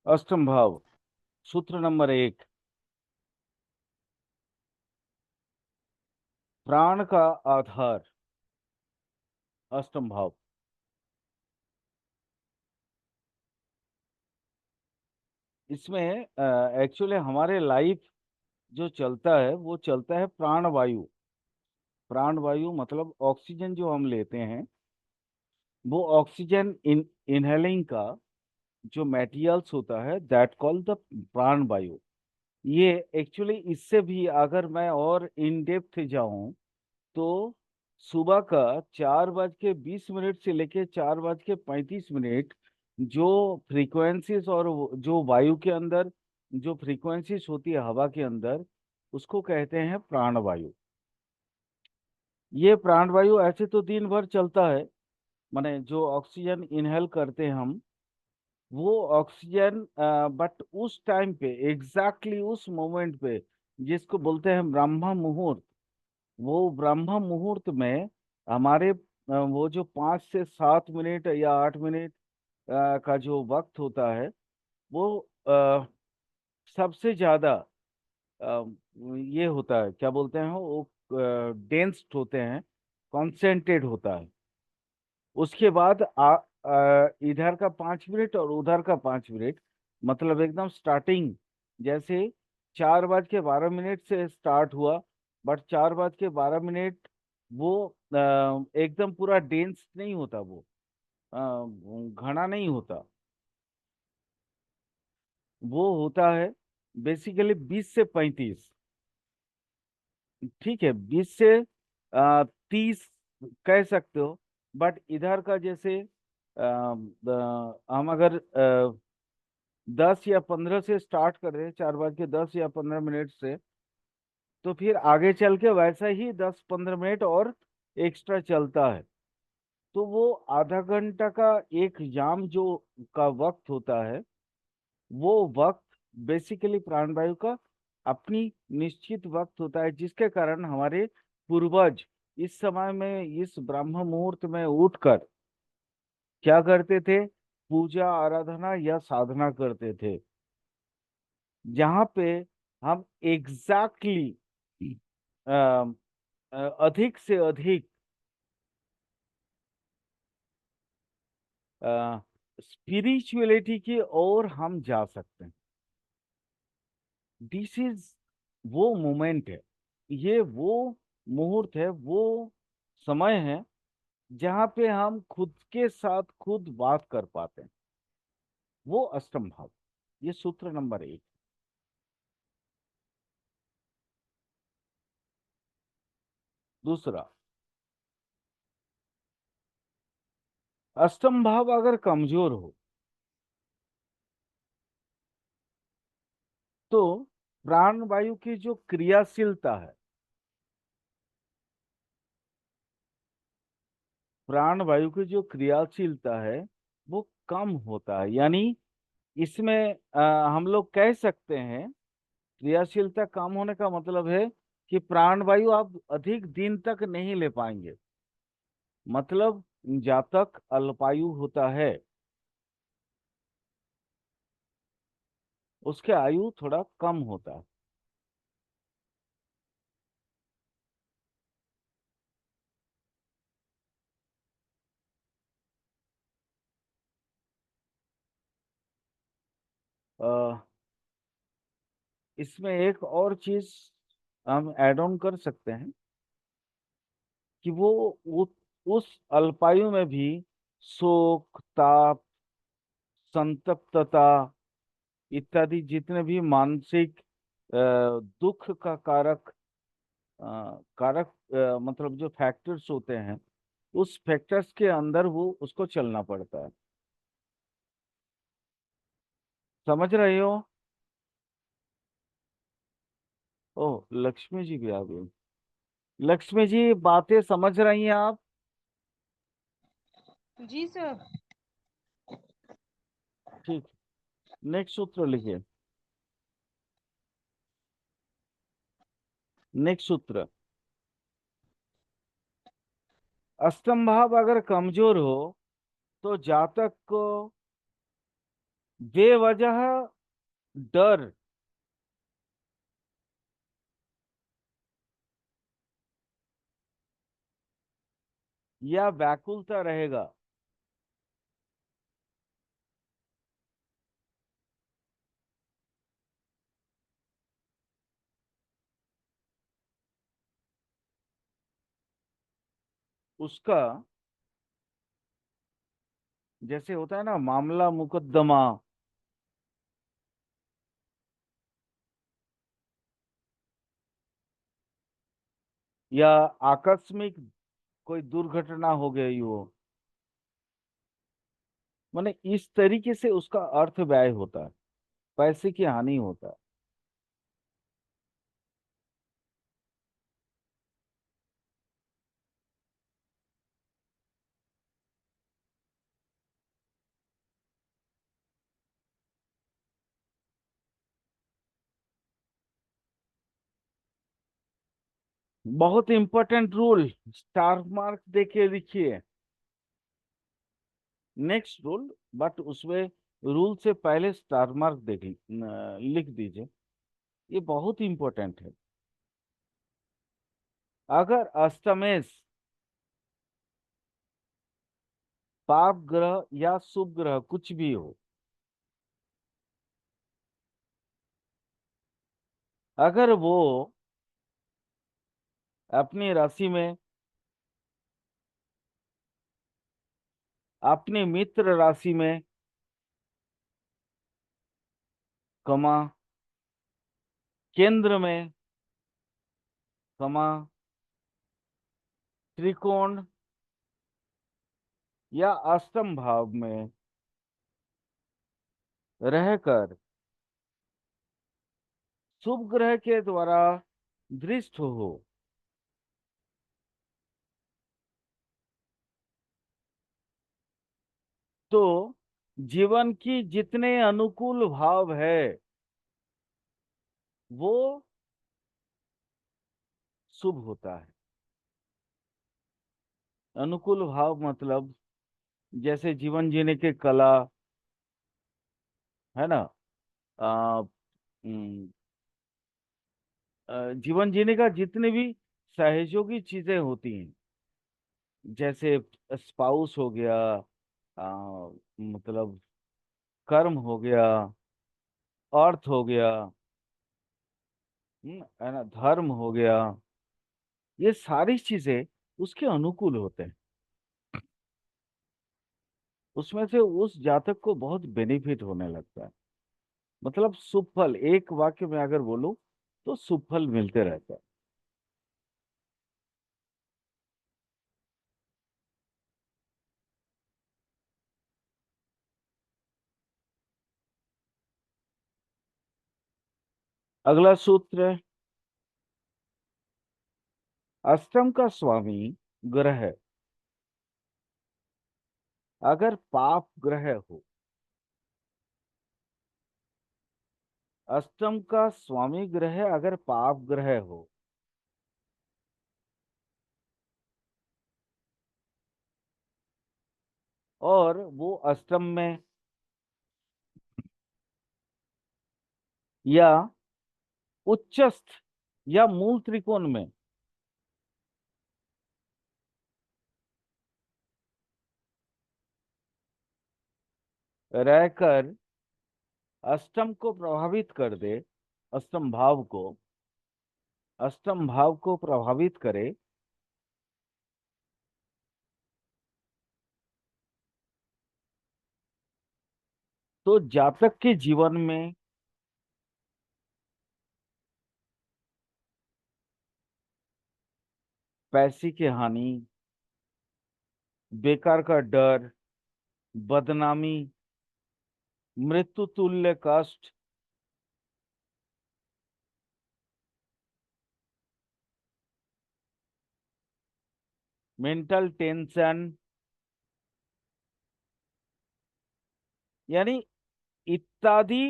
अष्टम भाव, सूत्र नंबर 1, प्राण का आधार, अष्टम भाव। इसमें एक्चुअली हमारे लाइफ जो चलता है वो चलता है प्राण वायु। प्राण वायु मतलब ऑक्सीजन जो हम लेते हैं, वो ऑक्सीजन इनहेलिंग का जो मटेरियल्स होता है, दैट कॉल्ड द प्राण वायु। ये एक्चुअली इससे भी अगर मैं और इन डेप्थ जाऊं तो सुबह का 4:20 से लेके 4:35, जो फ्रीक्वेंसीज और जो वायु के अंदर जो फ्रीक्वेंसीज होती है हवा के अंदर, उसको कहते हैं प्राणवायु। ये प्राणवायु ऐसे तो दिन भर चलता है, माने जो ऑक्सीजन इनहेल करते हैं हम, वो ऑक्सीजन बट उस टाइम पे एग्जैक्टली उस मोमेंट पे जिसको बोलते हैं ब्रह्म मुहूर्त, वो ब्रह्म मुहूर्त में हमारे वो जो 5 से 7 मिनट या 8 मिनट का जो वक्त होता है, वो सबसे ज्यादा ये होता है, क्या बोलते हैं वो, डेंस्ड होते हैं, कॉन्सेंट्रेट होता है। उसके बाद इधर का 5 मिनट और उधर का 5 मिनट, मतलब एकदम स्टार्टिंग जैसे 4:12 से स्टार्ट हुआ, बट 4:12 वो एकदम पूरा डेंस नहीं होता, वो घना नहीं होता। वो होता है बेसिकली 20 से 35। ठीक है, 20 से 30 कह सकते हो। बट इधर का जैसे हम अगर 10 या 15 से स्टार्ट कर रहे हैं, 4:10 या 15 मिनट से, तो फिर आगे चल के वैसा ही 10-15 मिनट और एक्स्ट्रा चलता है। तो वो आधा घंटा का एक जाम जो का वक्त होता है, वो वक्त बेसिकली प्राणवायु का अपनी निश्चित वक्त होता है, जिसके कारण हमारे पूर्वज इस समय में इस ब्रह्म मुहूर्त में उठकर क्या करते थे, पूजा आराधना या साधना करते थे, जहाँ पे हम एग्जैक्टली अधिक से अधिक स्पिरिचुअलिटी की ओर हम जा सकते हैं। दिस इज वो मोमेंट है, ये वो मुहूर्त है, वो समय है जहाँ पे हम खुद के साथ खुद बात कर पाते हैं। वो अष्टम भाव, ये सूत्र नंबर 1। दूसरा, अष्टम भाव अगर कमजोर हो तो प्राण वायु की जो क्रियाशीलता है, प्राण वायु की जो क्रियाशीलता है वो कम होता है। यानी इसमें हम लोग कह सकते हैं, क्रियाशीलता कम होने का मतलब है कि प्राण वायु आप अधिक दिन तक नहीं ले पाएंगे। मतलब जातक अल्पायु होता है, उसके आयु थोड़ा कम होता है। अ, इसमें एक और चीज हम ऐड ऑन कर सकते हैं कि वो उस अल्पायु में भी शोक, ताप, संतप्तता इत्यादि जितने भी मानसिक दुख का कारक मतलब जो फैक्टर्स होते हैं, उस फैक्टर्स के अंदर वो उसको चलना पड़ता है। समझ रहे हो? ओह, लक्ष्मी जी भी आ गई। लक्ष्मी जी, बातें समझ रही हैं आप? जी सर। ठीक, नेक्स्ट सूत्र लिखिए। नेक्स्ट सूत्र, अष्टम भाव अगर कमजोर हो तो जातक को बेवजह डर या व्याकुलता रहेगा, उसका जैसे होता है ना मामला मुकदमा, या आकस्मिक कोई दुर्घटना हो गई हो, माने इस तरीके से उसका अर्थ व्यय होता है, पैसे की हानि होता है। बहुत इंपॉर्टेंट रूल, स्टार मार्क देके लिखिए नेक्स्ट रूल, बट उसमें रूल से पहले स्टार मार्क लिख दीजिए, ये बहुत इंपॉर्टेंट है। अगर अष्टमेश पाप ग्रह या शुभ ग्रह कुछ भी हो, अगर वो अपनी राशि में, अपने मित्र राशि में, कमा केंद्र में, कमा त्रिकोण या अष्टम भाव में रहकर शुभ ग्रह के द्वारा दृष्ट हो, तो जीवन की जितने अनुकूल भाव है वो शुभ होता है। अनुकूल भाव मतलब जैसे जीवन जीने के कला, है ना, आ, उम, जीवन जीने का जितने भी सहयोगी चीजें होती हैं, जैसे स्पाउस हो गया, मतलब कर्म हो गया, अर्थ हो गया, है ना, धर्म हो गया, ये सारी चीजें उसके अनुकूल होते हैं। उसमें से उस जातक को बहुत बेनिफिट होने लगता है, मतलब शुभ फल, एक वाक्य में अगर बोलूं तो शुभ फल मिलते रहता है। अगला सूत्र है, अष्टम का स्वामी ग्रह अगर पाप ग्रह हो, अष्टम का स्वामी ग्रह अगर पाप ग्रह हो, और वो अष्टम में या उच्चस्थ या मूल त्रिकोण में रहकर अष्टम को प्रभावित कर दे, अष्टम भाव को, अष्टम भाव को प्रभावित करे, तो जातक के जीवन में पैसे की हानि, बेकार का डर, बदनामी, मृत्यु तुल्य कष्ट, मेंटल टेंशन, यानी इत्यादि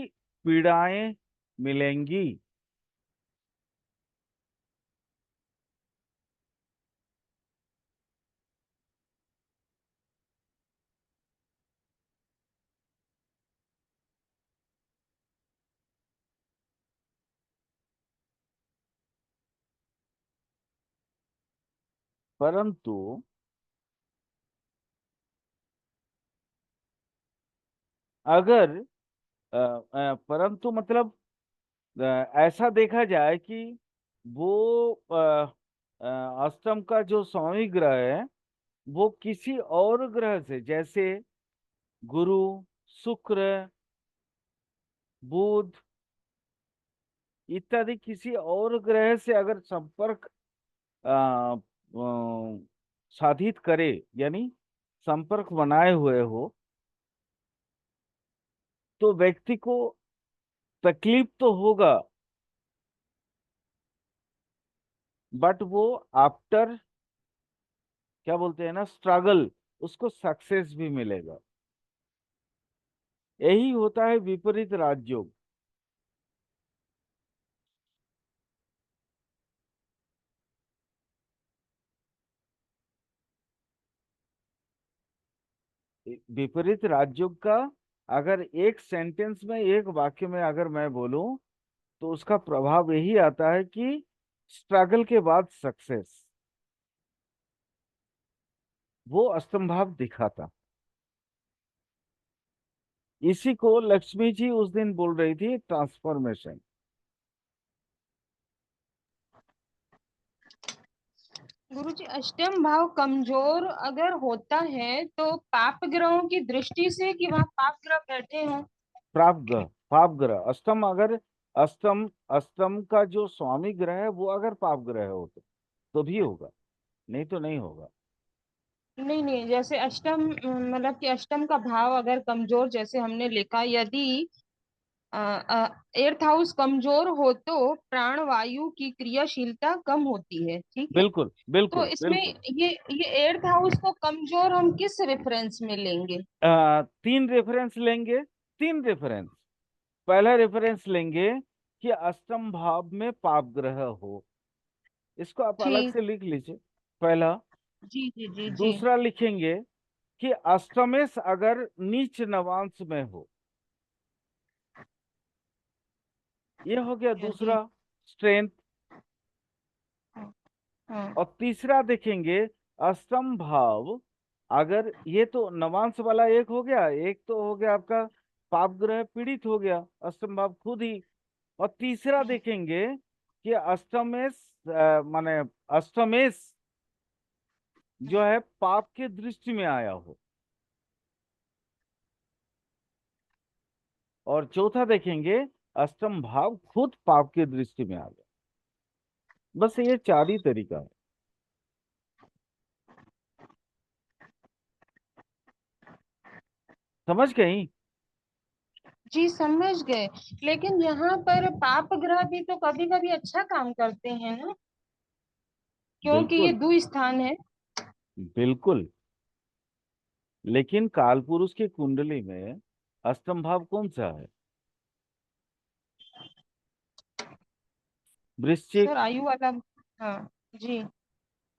पीड़ाएं मिलेंगी। परंतु अगर परंतु मतलब ऐसा देखा जाए कि वो अष्टम का जो स्वामी ग्रह है वो किसी और ग्रह से, जैसे गुरु, शुक्र, बुध इत्यादि किसी और ग्रह से अगर संपर्क साधित करे, यानी संपर्क बनाए हुए हो, तो व्यक्ति को तकलीफ तो होगा, बट वो आफ्टर क्या बोलते हैं ना, स्ट्रगल, उसको सक्सेस भी मिलेगा। यही होता है विपरीत राजयोग। विपरीत राजयोग का अगर एक सेंटेंस में, एक वाक्य में अगर मैं बोलूं, तो उसका प्रभाव यही आता है कि स्ट्रगल के बाद सक्सेस, वो अस्तंभाव दिखाता। इसी को लक्ष्मी जी उस दिन बोल रही थी, ट्रांसफॉर्मेशन। गुरुजी, अष्टम भाव कमजोर अगर होता है तो पाप ग्रहों की दृष्टि से, कि वहां पाप ग्रह बैठे हों? पाप ग्रह, पाप ग्रह अष्टम, अगर अष्टम, अष्टम का जो स्वामी ग्रह है वो अगर पाप ग्रह हो तो भी होगा, नहीं तो नहीं होगा। नहीं नहीं, जैसे अष्टम मतलब कि अष्टम का भाव अगर कमजोर, जैसे हमने लिखा, यदि एर्थ हाउस कमजोर हो तो प्राण वायु की क्रियाशीलता कम होती है, ठीक है। बिल्कुल तो बिल्कुल इसमें बिल्कुल। ये एर्थ हाउस को कमजोर हम किस रेफरेंस में लेंगे? तीन रेफरेंस लेंगे, तीन रेफरेंस। पहला रेफरेंस लेंगे कि अष्टम भाव में पाप ग्रह हो, इसको आप अलग ठीक। से लिख लीजिए, पहला। जी जी जी जी। दूसरा लिखेंगे कि अष्टमेश अगर नीच नवांश में हो, ये हो गया यदि। दूसरा स्ट्रेंथ। हाँ हाँ। और तीसरा देखेंगे, अष्टम भाव अगर, ये तो नवांश वाला एक हो गया, एक तो हो गया आपका पाप ग्रह पीड़ित हो गया अष्टम भाव खुद ही। और तीसरा हम्म, देखेंगे कि अष्टमेश माने अष्टमेश जो हम्म। है पाप के दृष्टि में आया हो। और चौथा देखेंगे, अष्टम भाव खुद पाप के दृष्टि में आ गया। बस ये चार ही तरीका है। समझ गई? जी समझ गए। लेकिन यहाँ पर पाप ग्रह भी तो कभी कभी अच्छा काम करते हैं ना, क्योंकि ये बिल्कुल द्वि स्थान है। बिल्कुल। लेकिन काल पुरुष की कुंडली में अष्टम भाव कौन सा है? वृश्चिक। सर आयु वाला। हाँ। जी।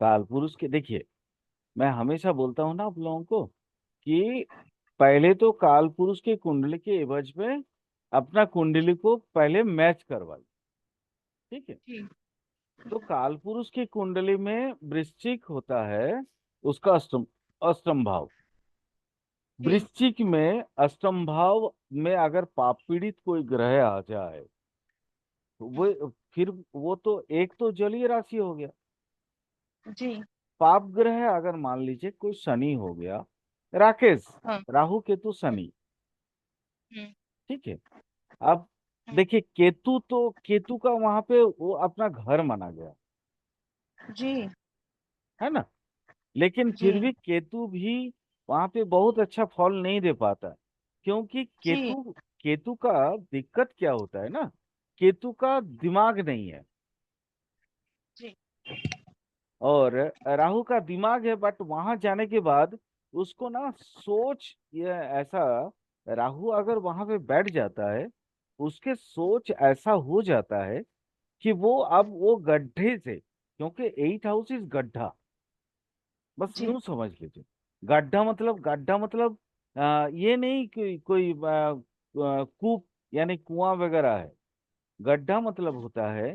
काल पुरुष के देखिए, मैं हमेशा बोलता हूं ना आप लोगों को कि पहले तो काल पुरुष के कुंडली के एवज में अपना कुंडली को पहले मैच करवाइए, ठीक है। जी तो काल पुरुष की कुंडली में वृश्चिक होता है, उसका अष्टम, अष्टम भाव। जी वृश्चिक में अष्टम भाव में अगर पाप पीड़ित कोई ग्रह आ जाए, तो वो फिर वो तो एक तो जलीय राशि हो गया। जी। पाप ग्रह अगर मान लीजिए कोई शनि हो गया, राकेश, हाँ। राहु केतु हम्म, शनि, हम्म, ठीक है। अब हम्म। देखिए केतु, तो केतु का वहां पे वो अपना घर माना गया, जी है ना। लेकिन फिर जी भी केतु भी वहां पे बहुत अच्छा फल नहीं दे पाता, क्योंकि जी केतु, केतु का दिक्कत क्या होता है ना, केतु का दिमाग नहीं है। जी और राहु का दिमाग है, बट वहां जाने के बाद उसको ना सोच, ये ऐसा, राहु अगर वहां पे बैठ जाता है, उसके सोच ऐसा हो जाता है कि वो अब वो गड्ढे से, क्योंकि 8 हाउस इज गड्ढा, बस जी यूं समझ लीजिए। गड्ढा मतलब, गड्ढा मतलब ये नहीं कि कोई कूप यानी कुआं वगैरह है। गड्ढा मतलब होता है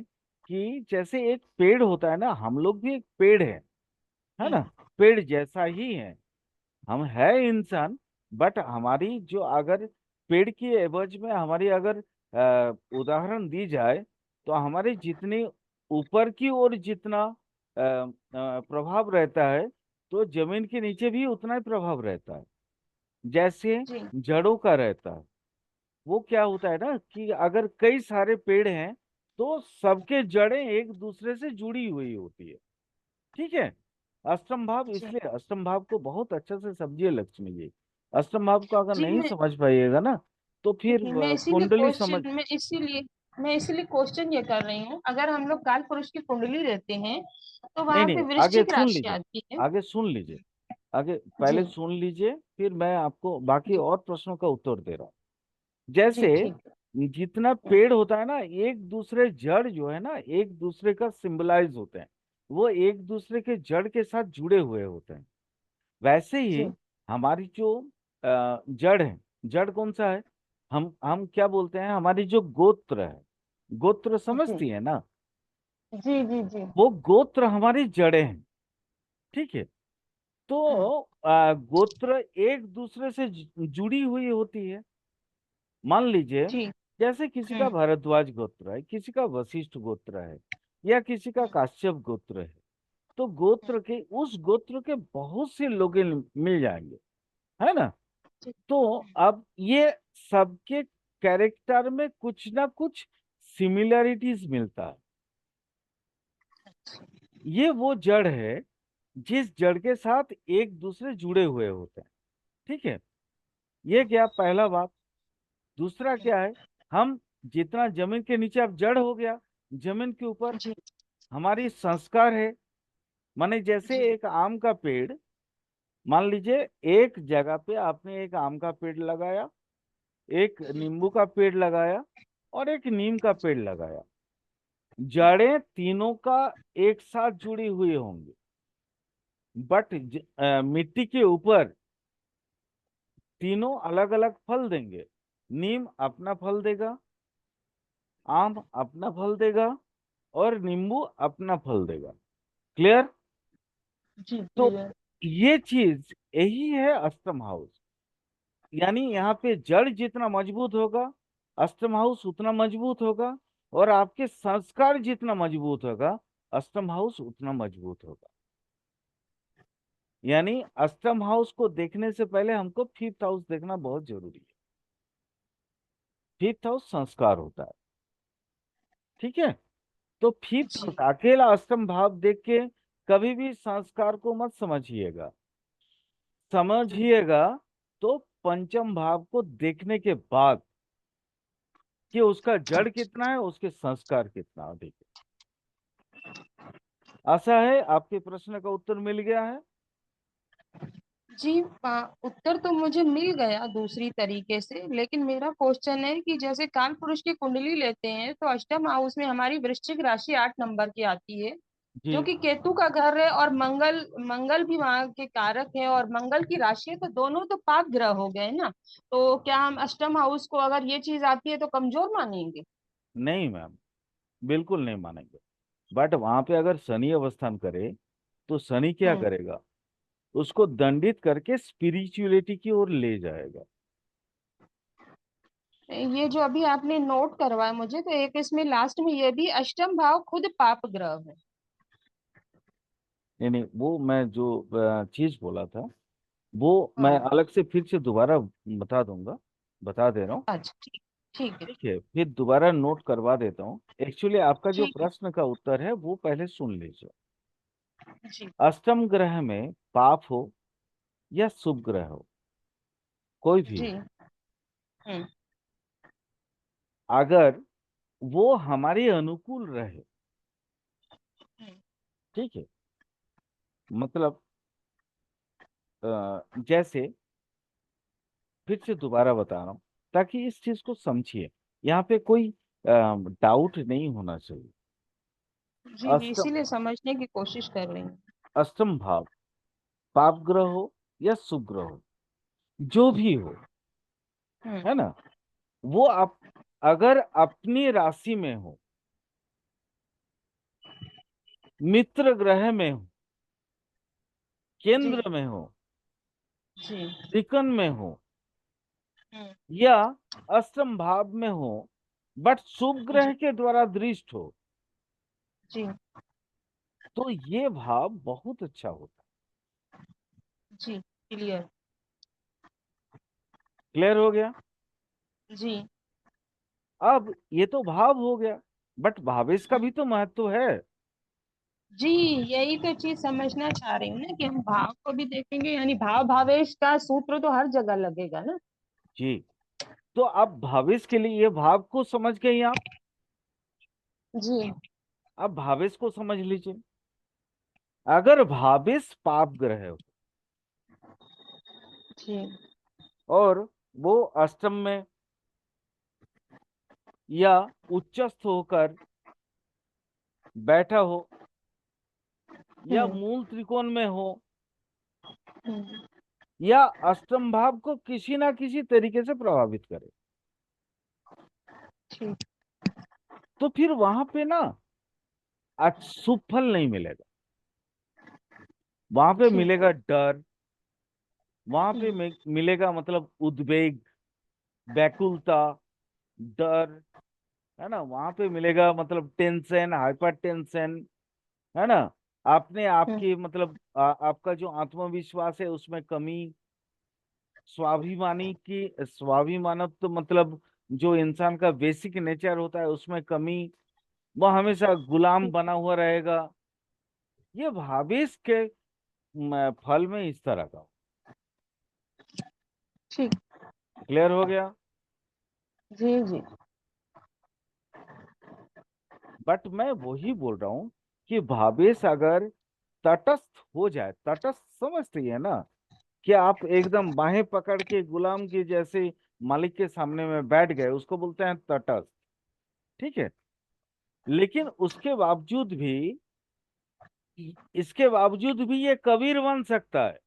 कि जैसे एक पेड़ होता है ना, हम लोग भी एक पेड़ है है जी ना, पेड़ जैसा ही है। हम है इंसान, बट हमारी जो अगर पेड़ की एवज में हमारी अगर उदाहरण दी जाए, तो हमारे जितनी ऊपर की ओर जितना प्रभाव रहता है, तो जमीन के नीचे भी उतना ही प्रभाव रहता है, जैसे जी जड़ों का रहता है। वो क्या होता है ना कि अगर कई सारे पेड़ हैं, तो सबके जड़ें एक दूसरे से जुड़ी हुई होती है। ठीक है। अष्टम भाव, जी इसलिए अष्टम भाव को बहुत अच्छे से समझिए लक्ष्मी जी। अष्टम भाव को अगर जी नहीं समझ पाइएगा ना, तो फिर जी मैं इसीलिए कुंडली समझ। क्वेश्चन मैं इसीलिए क्वेश्चन ये कर रही हूँ, अगर हम लोग काल पुरुष की कुंडली लेते हैं तो नहीं वहां नहीं, पे आगे वृश्चिक सुन राशि लीजिए, आती है। आगे सुन लीजिए, आगे जी पहले सुन लीजिए, फिर मैं आपको बाकी जी और प्रश्नों का उत्तर दे रहा हूँ। जी जैसे ठीक जितना है। पेड़ होता है ना, एक दूसरे जड़ जो है ना, एक दूसरे का सिंबलाइज होते हैं, वो एक दूसरे के जड़ के साथ जुड़े हुए होते हैं। वैसे ही जी हमारी जो जड़ है, जड़ कौन सा है, हम क्या बोलते हैं, हमारी जो गोत्र है, गोत्र जी समझती है ना, जी जी जी वो गोत्र हमारी जड़ें हैं। ठीक है। हम्म, तो गोत्र एक दूसरे से जुड़ी हुई होती है। मान लीजिए, जी जैसे किसी का हम्म भारद्वाज गोत्र है, किसी का वशिष्ठ गोत्र है, या किसी का हम्म, काश्यप गोत्र है, तो हम्म, गोत्र के उस गोत्र के बहुत से लोग मिल जाएंगे, है ना। जी तो अब ये सबके कैरेक्टर में कुछ ना कुछ सिमिलरिटीज मिलता है। ये वो जड़ है जिस जड़ के साथ एक दूसरे जुड़े हुए होते हैं। ठीक है। ये क्या पहला बात। दूसरा हम्म, क्या है, हम जितना जमीन के नीचे अब जड़ हो गया, जमीन के ऊपर जी हमारी संस्कार है। माने जैसे जी एक आम का पेड़, मान लीजिए एक जगह पे आपने एक आम का पेड़ लगाया, एक नींबू का पेड़ लगाया, और एक नीम का पेड़ लगाया। जड़ें तीनों का एक साथ जुड़ी हुई होंगी, बट मिट्टी के ऊपर तीनों अलग अलग फल देंगे। नीम अपना फल देगा, आम अपना फल देगा, और नींबू अपना फल देगा। क्लियर। जी तो क्लियर। ये चीज यही है अष्टम हाउस। यानी यहाँ पे जड़ जितना मजबूत होगा, अष्टम हाउस उतना मजबूत होगा, और आपके संस्कार जितना मजबूत होगा, अष्टम हाउस उतना मजबूत होगा। यानी अष्टम हाउस को देखने से पहले हमको फिफ्थ हाउस देखना बहुत जरूरी है। फिफ्थ हाउस संस्कार होता है। ठीक है। तो फिफ्थ जी हाउस अकेला अष्टम भाव देख के कभी भी संस्कार को मत समझिएगा। समझिएगा तो पंचम भाव को देखने के बाद, कि उसका जड़ कितना है, उसके संस्कार कितना अधिक है। आशा है आपके प्रश्न का उत्तर मिल गया है। जी उत्तर तो मुझे मिल गया दूसरी तरीके से, लेकिन मेरा क्वेश्चन है कि जैसे काल पुरुष की कुंडली लेते हैं तो अष्टम हाउस में हमारी वृश्चिक राशि 8 नंबर की आती है, जो जी कि केतु का घर है, और मंगल मंगल भी वहां के कारक है और मंगल की राशि है, तो दोनों तो पाप ग्रह हो गए ना। तो क्या हम अष्टम हाउस को अगर ये चीज आती है तो कमजोर मानेंगे? नहीं मैम, बिल्कुल नहीं मानेंगे। बट वहां पे अगर शनि अवस्थान करे, तो शनि क्या हम्म करेगा, उसको दंडित करके स्पिरिचुअलिटी की ओर ले जाएगा। ये जो अभी आपने नोट करवाया मुझे, तो एक इसमें लास्ट में ये भी अष्टम भाव खुद पाप ग्रह है। नहीं नहीं, वो मैं जो चीज बोला था, वो मैं हाँ अलग से फिर से दोबारा बता दूंगा, बता दे रहा हूँ। अच्छा ठीक ठीक है। ठीक है, फिर दोबारा नोट करवा देता हूँ। एक्चुअली आपका जो ठीक है प्रश्न का उत्तर है वो पहले सुन लीजिए। जी अष्टम ग्रह में पाप हो या शुभ ग्रह हो, कोई भी जी हो, हम्म अगर वो हमारे अनुकूल रहे, हम्म, ठीक है, मतलब जैसे, फिर से दोबारा बता रहा हूँ ताकि इस चीज को समझिए, यहाँ पे कोई डाउट नहीं होना चाहिए। जी जी अष्टम, इसीलिए समझने की कोशिश कर रही हूँ। अष्टम भाव पाप ग्रह हो या शुभ ग्रह हो, जो भी हो, हम्म है ना, वो आप अगर अपनी राशि में हो, मित्र ग्रह में हो, जी। केंद्र में हो, जी। त्रिकोण में हो, हम्म। या अष्टम भाव में हो, बट शुभ जी। ग्रह के द्वारा दृष्ट हो, जी। तो ये भाव बहुत अच्छा होता जी। क्लियर। है। क्लियर हो गया? जी। अब ये तो भाव हो गया, बट भावेश का भी तो महत्व है। जी, यही तो चीज समझना चाह रही हूँ ना कि हम भाव को भी देखेंगे, यानी भाव भावेश का सूत्र तो हर जगह लगेगा ना। जी, तो अब भावेश के लिए ये भाव को समझ गई आप। जी। अब भावेश को समझ लीजिए। अगर भावेश पाप ग्रह हो जी। और वो अष्टम में या उच्चस्थ होकर बैठा हो, या हम्म। मूल त्रिकोण में हो, हम्म। या अष्टम भाव को किसी ना किसी तरीके से प्रभावित करे, ठीक। तो फिर वहां पे ना शुभ फल नहीं मिलेगा। वहां पे ठीक। मिलेगा डर, वहां पे हम्म। मिलेगा मतलब उद्वेग, व्याकुलता, डर, है ना। वहां पे मिलेगा मतलब टेंशन, हाइपर टेंशन, है ना। आपने हम्म। आपकी मतलब आपका जो आत्मविश्वास है उसमें कमी, स्वाभिमानव तो मतलब जो इंसान का बेसिक नेचर होता है उसमें कमी, वह हमेशा गुलाम ठीक। बना हुआ रहेगा। ये भावेश के फल में इस तरह का। ठीक। क्लियर हो गया? जी। जी। बट मैं वही बोल रहा हूँ कि भावेश अगर तटस्थ हो जाए, तटस्थ समझते है ना, कि आप एकदम बाहें पकड़ के गुलाम के जैसे मालिक के सामने में बैठ गए, उसको बोलते हैं तटस्थ। ठीक है। लेकिन उसके बावजूद भी, इसके बावजूद भी ये कबीर बन सकता है।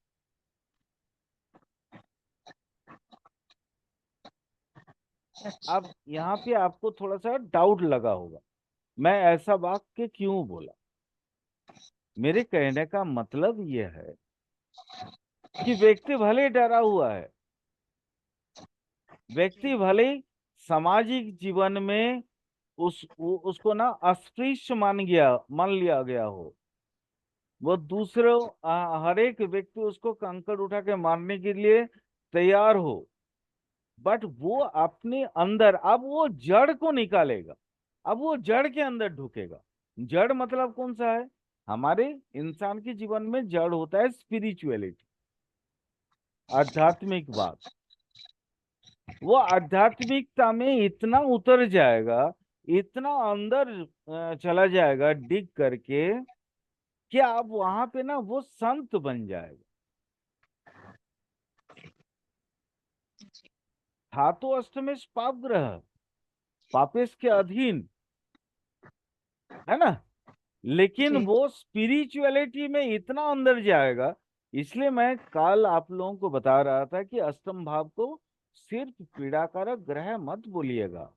अब अच्छा। यहाँ पे आपको थोड़ा सा डाउट लगा होगा, मैं ऐसा वाक्य क्यों बोला। मेरे कहने का मतलब ये है कि व्यक्ति भले डरा हुआ है, व्यक्ति जी। भले सामाजिक जीवन में उसको ना अस्पृश्य मान लिया गया हो, वो दूसरों हर एक व्यक्ति उसको कंकड़ उठा के मारने के लिए तैयार हो, बट वो अपने अंदर अब वो जड़ को निकालेगा। अब वो जड़ के अंदर ढुकेगा। जड़ मतलब कौन सा है? हमारे इंसान के जीवन में जड़ होता है स्पिरिचुअलिटी, आध्यात्मिक बात। वो आध्यात्मिकता में इतना उतर जाएगा, इतना अंदर चला जाएगा डिग करके, कि आप वहां पे ना वो संत बन जाएगा। था तो अष्टमेश पाप ग्रह, पापेश के अधीन, है ना। लेकिन जी। वो स्पिरिचुअलिटी में इतना अंदर जाएगा। इसलिए मैं कल आप लोगों को बता रहा था कि अष्टम भाव को सिर्फ पीड़ाकारक ग्रह मत बोलिएगा,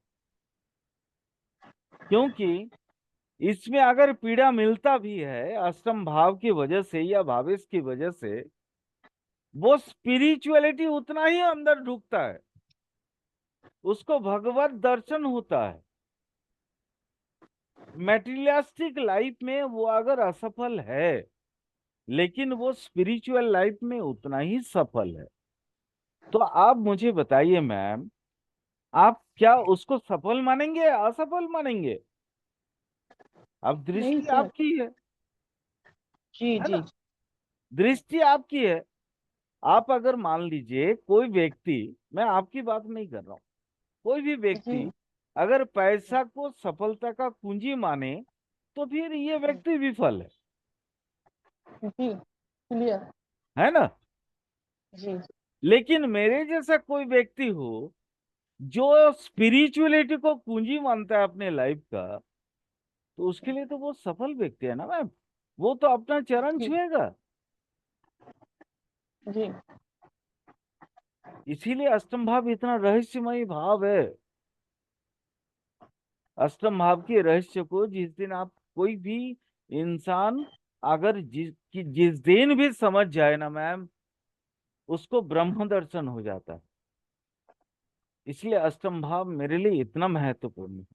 क्योंकि इसमें अगर पीड़ा मिलता भी है अष्टम भाव की वजह से या भावेश की वजह से, वो स्पिरिचुअलिटी उतना ही अंदर ढुकता है, उसको भगवत दर्शन होता है। मेटीरियलिस्टिक लाइफ में वो अगर असफल है, लेकिन वो स्पिरिचुअल लाइफ में उतना ही सफल है। तो आप मुझे बताइए मैम, आप क्या उसको सफल मानेंगे या असफल मानेंगे? अब नहीं दृष्टि सर। आपकी जी। है जी। ना। दृष्टि आपकी है। आप अगर मान लीजिए कोई व्यक्ति, मैं आपकी बात नहीं कर रहा हूं, कोई भी व्यक्ति जी। अगर पैसा को सफलता का कुंजी माने, तो फिर ये व्यक्ति विफल जी। क्लियर। है ना। जी। लेकिन मेरे जैसा कोई व्यक्ति हो जो स्पिरिचुअलिटी को कुंजी मानता है अपने लाइफ का, तो उसके लिए तो वो सफल व्यक्ति है ना मैम। वो तो अपना चरण जी। छुएगा। जी। इसीलिए अष्टम भाव इतना रहस्यमयी भाव है। अष्टम भाव के रहस्य को जिस दिन आप, कोई भी इंसान अगर जिस दिन भी समझ जाए ना मैम, उसको ब्रह्म दर्शन हो जाता है। इसलिए अष्टम भाव मेरे लिए इतना महत्वपूर्ण है।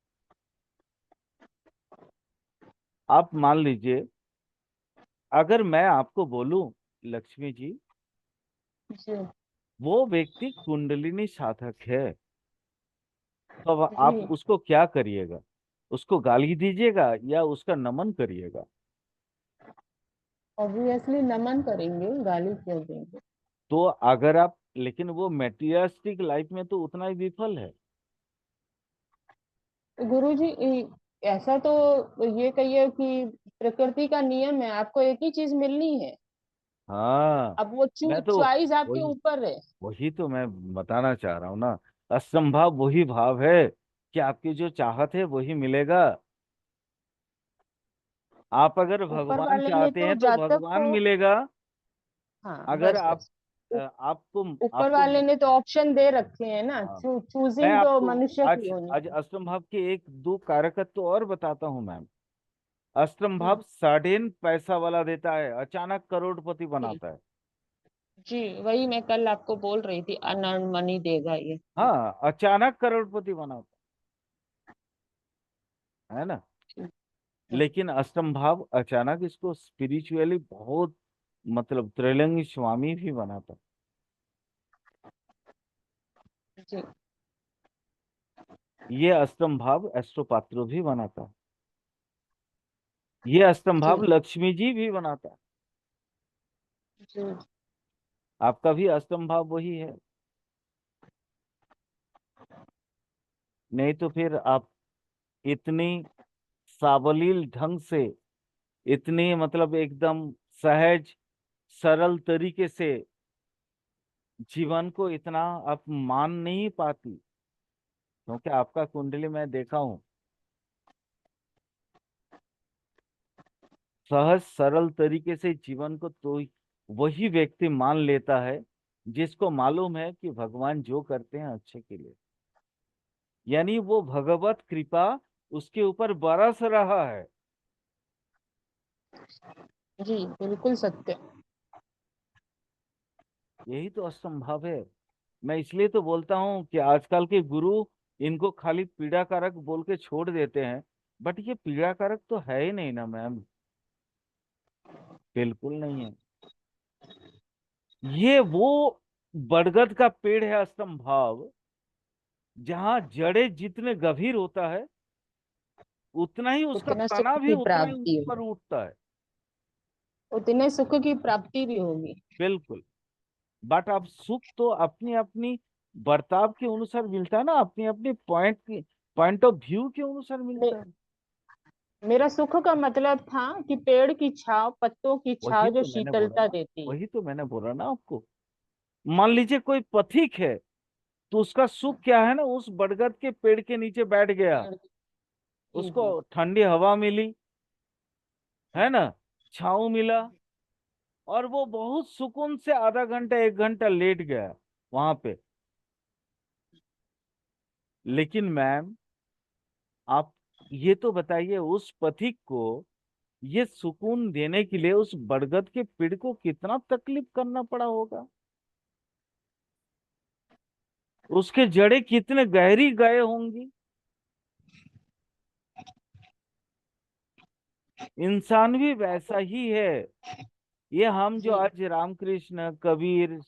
आप मान लीजिए, अगर मैं आपको बोलूं लक्ष्मी जी, जी। वो व्यक्ति कुंडलिनी साधक है, तो अब आप जी, उसको क्या करिएगा? उसको गाली दीजिएगा या उसका नमन करिएगा? ऑब्वियसली नमन करेंगे, गाली क्यों देंगे। तो अगर आप, लेकिन वो मेटीरियलिस्टिक लाइफ में तो उतना ही विफल है। तो गुरुजी ऐसा तो ये कहिए कि प्रकृति का नियम है, आपको एक ही चीज मिलनी है। हाँ, अब वो मैं तो चॉइस आपके वही ऊपर है। वही तो मैं बताना चाह रहा हूँ ना। असंभव वही भाव है कि आपकी जो चाहत है वही मिलेगा। आप अगर ऊपर भगवान वाले ने चाहते तो हैं तो जातक भगवान को, मिलेगा। हाँ अगर बस आप बस, आपको ऊपर आपको वाले ने तो ऑप्शन दे रखे हैं ना, हाँ, मैं चूजिंग तो आपको मनुष्य की आज होनी आज है। अष्टम भाव के एक दो कारकत्व तो और बताता हूँ मैम। अष्टम हम्म। भाव सडन पैसा वाला देता है, अचानक करोड़पति जी। बनाता है। जी, वही मैं कल आपको बोल रही थी, अनर्न मनी देगा ये। हाँ, अचानक करोड़पति बनाता है ना। हम्म। लेकिन अष्टम भाव अचानक इसको स्पिरिचुअली बहुत, मतलब त्रिलिंग स्वामी भी बनाता जी। है। ये अष्टम भाव एस्ट्रोपात्रो भी बनाता है। ये अष्टम जी। भाव लक्ष्मी जी भी बनाता है। जी। आपका भी अष्टम भाव वही है। नहीं तो फिर आप इतनी सावलील ढंग से, इतनी मतलब एकदम सहज सरल तरीके से जीवन को इतना आप मान नहीं पाती, क्योंकि आपका कुंडली मैं देखा हूँ, सहज सरल तरीके से जीवन को तो वही व्यक्ति मान लेता है जिसको मालूम है कि भगवान जो करते हैं अच्छे के लिए। यानी वो भगवत कृपा उसके ऊपर बरस रहा है। जी, बिल्कुल सत्य। यही तो असंभव है। मैं इसलिए तो बोलता हूँ कि आजकल के गुरु इनको खाली पीड़ा कारक बोल के छोड़ देते हैं, बट ये पीड़ा कारक तो है ही नहीं ना मैम। बिल्कुल नहीं है। ये वो बरगद का पेड़ है असंभव, जहां जड़े जितने गंभीर होता है उतना ही उसका उतना तना सुख भी की उतना ही प्राप्ति ऊपर होगी। उठता है। उतने सुख की प्राप्ति भी होगी। बिल्कुल। बट अब सुख तो अपनी अपनी बर्ताव के अनुसार मिलता है ना, अपनी अपनी पॉइंट ऑफ व्यू के अनुसार मे, मिलता है। मेरा सुख का मतलब था कि पेड़ की छांव, पत्तों की वही छांव जो तो मैंने बोला शीतलता ना, देती है। वही तो मैंने बोला ना आपको। मान लीजिए कोई पथिक है, तो उसका सुख क्या है ना, उस बरगद के पेड़ के नीचे बैठ गया, पेड़। जी उसको जी। ठंडी हवा मिली, है ना, छाँव मिला, और वो बहुत सुकून से आधा घंटा एक घंटा लेट गया वहां पे। लेकिन मैम, आप ये तो बताइए, उस पथिक को ये सुकून देने के लिए उस बरगद के पेड़ को कितना तकलीफ करना पड़ा होगा, उसके जड़ें कितने गहरी गए होंगी। इंसान भी वैसा ही है। ये हम जो जी। आज रामकृष्ण कबीर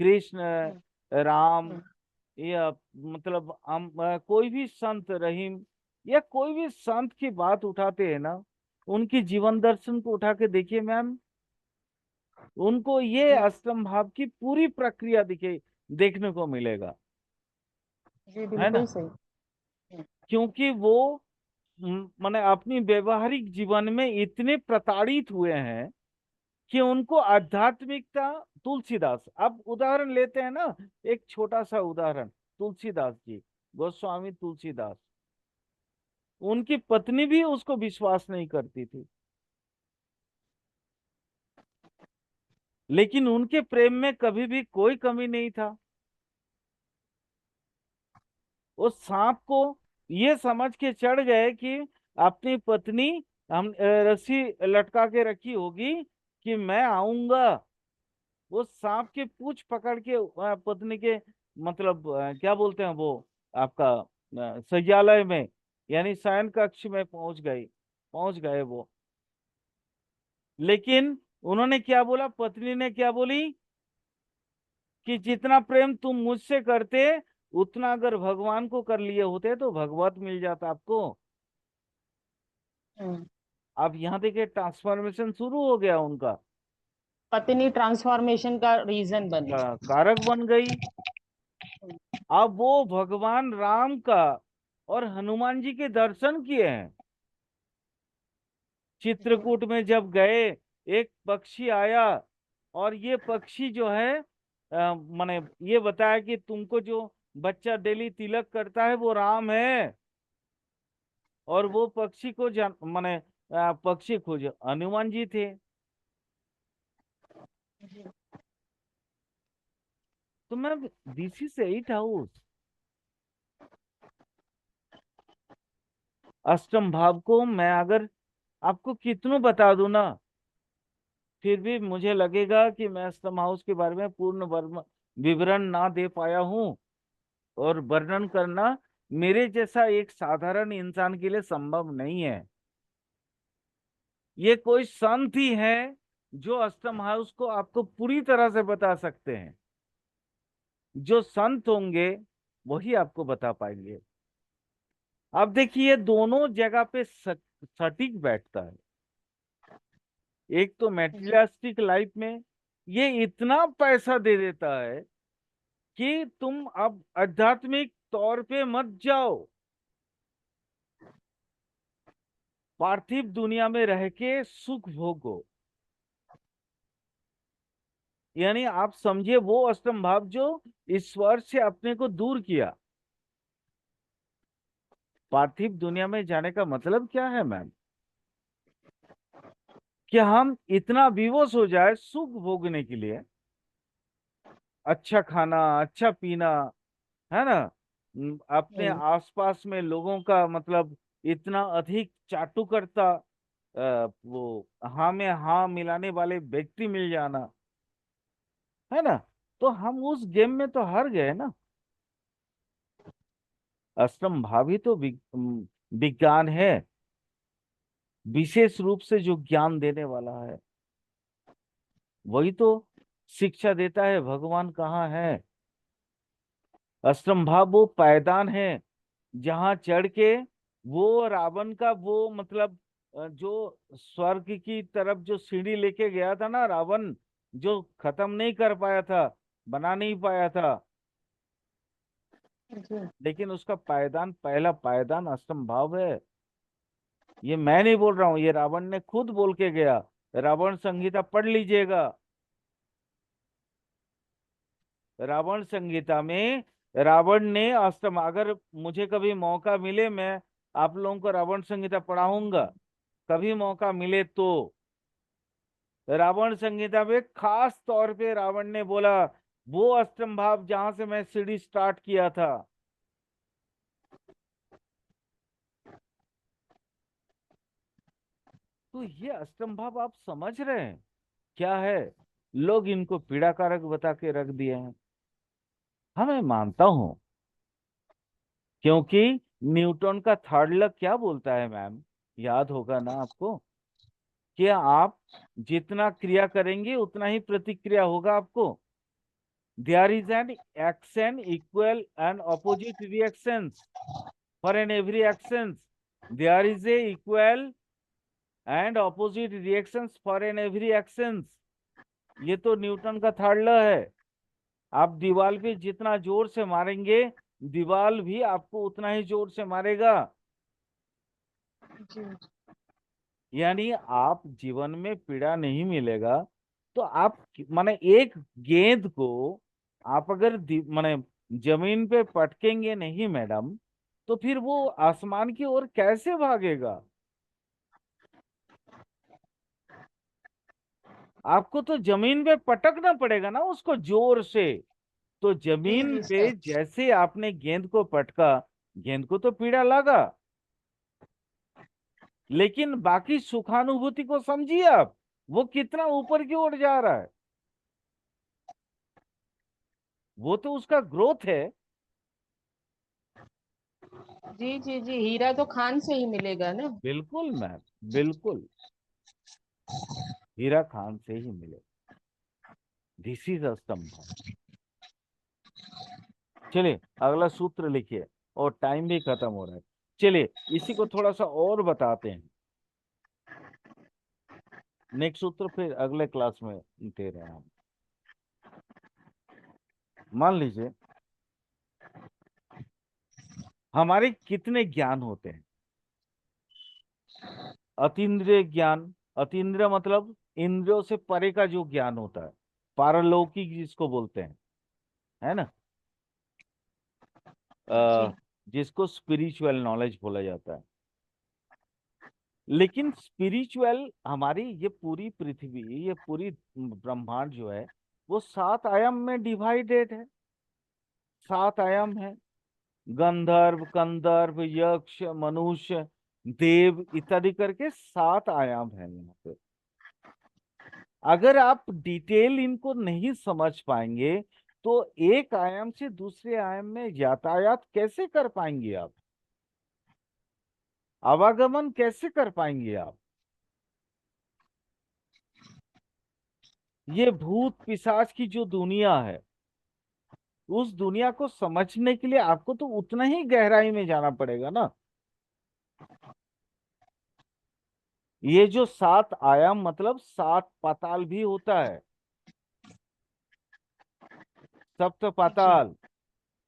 कृष्ण हम्म। राम, हम्म। या मतलब हम कोई भी संत रहीम या कोई भी संत की बात उठाते हैं ना, उनकी जीवन दर्शन को उठा के देखिए मैम, उनको ये जी। अष्टम भाव की पूरी प्रक्रिया दिखे देखने को मिलेगा। जी, है बिल्कुल ना। सही। हम्म। क्योंकि वो माने अपनी व्यवहारिक जीवन में इतने प्रताड़ित हुए हैं कि उनको आध्यात्मिकता, तुलसीदास, अब उदाहरण लेते हैं ना, एक छोटा सा उदाहरण, तुलसीदास जी, गोस्वामी तुलसीदास, उनकी पत्नी भी उसको विश्वास नहीं करती थी, लेकिन उनके प्रेम में कभी भी कोई कमी नहीं था। उस सांप को ये समझ के चढ़ गए कि अपनी पत्नी हम रस्सी लटका के रखी होगी कि मैं आऊंगा। वो सांप के पूंछ पकड़ के पत्नी के मतलब क्या बोलते हैं वो, आपका शय्यालय में, यानी शयन कक्ष में पहुंच गए वो। लेकिन उन्होंने क्या बोला, पत्नी ने क्या बोली कि जितना प्रेम तुम मुझसे करते उतना अगर भगवान को कर लिए होते तो भगवत मिल जाता आपको। हम्म। अब यहाँ देखिए ट्रांसफॉर्मेशन शुरू हो गया उनका। पत्नी ट्रांसफॉर्मेशन का रीजन बनी। कारक बन गई। अब वो भगवान राम का और हनुमान जी के दर्शन किए हैं। जी। चित्रकूट में जब गए, एक पक्षी आया और ये पक्षी जो है माने ये बताया कि तुमको जो बच्चा डेली तिलक करता है वो राम है। और वो पक्षी को जान माने पक्षी खोज हनुमान जी थे। जी। तो मैं, दिस इज 8 हाउस। अष्टम भाव को मैं अगर आपको कितनों बता दूं ना, फिर भी मुझे लगेगा कि मैं अष्टम हाउस के बारे में पूर्ण विवरण ना दे पाया हूं। और वर्णन करना मेरे जैसा एक साधारण इंसान के लिए संभव नहीं है। ये कोई संत ही है जो अष्टम हाउस को आपको पूरी तरह से बता सकते हैं। जो संत होंगे वही आपको बता पाएंगे। अब देखिए दोनों जगह पे सटीक बैठता है। एक तो जी। मेटीरियलिस्टिक लाइफ में ये इतना पैसा दे देता है कि तुम अब आध्यात्मिक तौर पे मत जाओ, पार्थिव दुनिया में रह के सुख भोगो। यानी आप समझिए वो अष्टम भाव जो ईश्वर से अपने को दूर किया। पार्थिव दुनिया में जाने का मतलब क्या है मैम, कि हम इतना विवश हो जाए सुख भोगने के लिए, अच्छा खाना अच्छा पीना, है ना, अपने हम्म। आसपास में लोगों का मतलब इतना अधिक चाटुकरता, वो हाँ में हाँ मिलाने वाले व्यक्ति मिल जाना, है ना। तो हम उस गेम में तो हार गए ना। अष्टम भाव ही तो विज्ञान है, विशेष रूप से जो ज्ञान देने वाला है वही तो शिक्षा देता है भगवान कहाँ है। अष्टम भाव वो पायदान है जहां चढ़ के वो रावण का वो मतलब जो स्वर्ग की तरफ जो सीढ़ी लेके गया था ना रावण, जो खत्म नहीं कर पाया था, बना नहीं पाया था, जी। लेकिन उसका पायदान, पहला पायदान अष्टम भाव है। ये मैं नहीं बोल रहा हूं, ये रावण ने खुद बोल के गया। रावण संहिता पढ़ लीजिएगा। रावण संहिता में रावण ने अष्टम, अगर मुझे कभी मौका मिले मैं आप लोगों को रावण संहिता पढ़ाऊंगा, कभी मौका मिले तो। रावण संहिता में खास तौर पे रावण ने बोला वो अष्टम भाव जहां से मैं सीढ़ी स्टार्ट किया था। तो ये अष्टम भाव आप समझ रहे हैं क्या है। लोग इनको पीड़ाकारक बता के रख दिए हैं। हाँ मैं मानता हूं, क्योंकि न्यूटन का थर्ड लॉ क्या बोलता है मैम, याद होगा ना आपको, कि आप जितना क्रिया करेंगे उतना ही प्रतिक्रिया होगा आपको। There is an action equal and opposite reactions for an every actions. There is a equal and opposite reactions for an every actions. ये तो न्यूटन का थर्ड लॉ है। आप दीवार पे जितना जोर से मारेंगे दीवार भी आपको उतना ही जोर से मारेगा। जी। यानी आप जीवन में पीड़ा नहीं मिलेगा तो आप माने एक गेंद को आप अगर माने जमीन पे पटकेंगे नहीं मैडम, तो फिर वो आसमान की ओर कैसे भागेगा। आपको तो जमीन पे पटकना पड़ेगा ना उसको जोर से। तो जी। जमीन जी पे सर। जैसे आपने गेंद को पटका, गेंद को तो पीड़ा लगा। लेकिन बाकी सुखानुभूति को समझिए आप, वो कितना ऊपर की ओर जा रहा है, वो तो उसका ग्रोथ है। जी जी जी, हीरा तो खान से ही मिलेगा ना। बिल्कुल मैम, बिल्कुल, हीरा खान से ही मिले। दिस इज स्तंभ। चलिए अगला सूत्र लिखिए, और टाइम भी खत्म हो रहा है। चलिए इसी को थोड़ा सा और बताते हैं। नेक्स्ट सूत्र फिर अगले क्लास में दे रहे हैं हम। मान लीजिए हमारे कितने ज्ञान होते हैं। अतीन्द्रिय ज्ञान, अतीन्द्रिय मतलब इंद्रियों से परे का जो ज्ञान होता है, पारलौकिक जिसको बोलते हैं, है ना, अ, जी जिसको स्पिरिचुअल नॉलेज बोला जाता है। लेकिन स्पिरिचुअल, हमारी ये पूरी पृथ्वी, ये पूरी ब्रह्मांड जो है, वो 7 आयाम में डिवाइडेड है। 7 आयाम है, गंधर्व, कंधर्व, यक्ष, मनुष्य, देव इत्यादि करके 7 आयाम है यहाँ पे। अगर आप डिटेल इनको नहीं समझ पाएंगे तो एक आयाम से दूसरे आयाम में यातायात कैसे कर पाएंगे आप, आवागमन कैसे कर पाएंगे आप। ये भूत पिशाच की जो दुनिया है, उस दुनिया को समझने के लिए आपको तो उतना ही गहराई में जाना पड़ेगा ना। ये जो 7 आयाम मतलब 7 पाताल भी होता है, सप्त जी पाताल,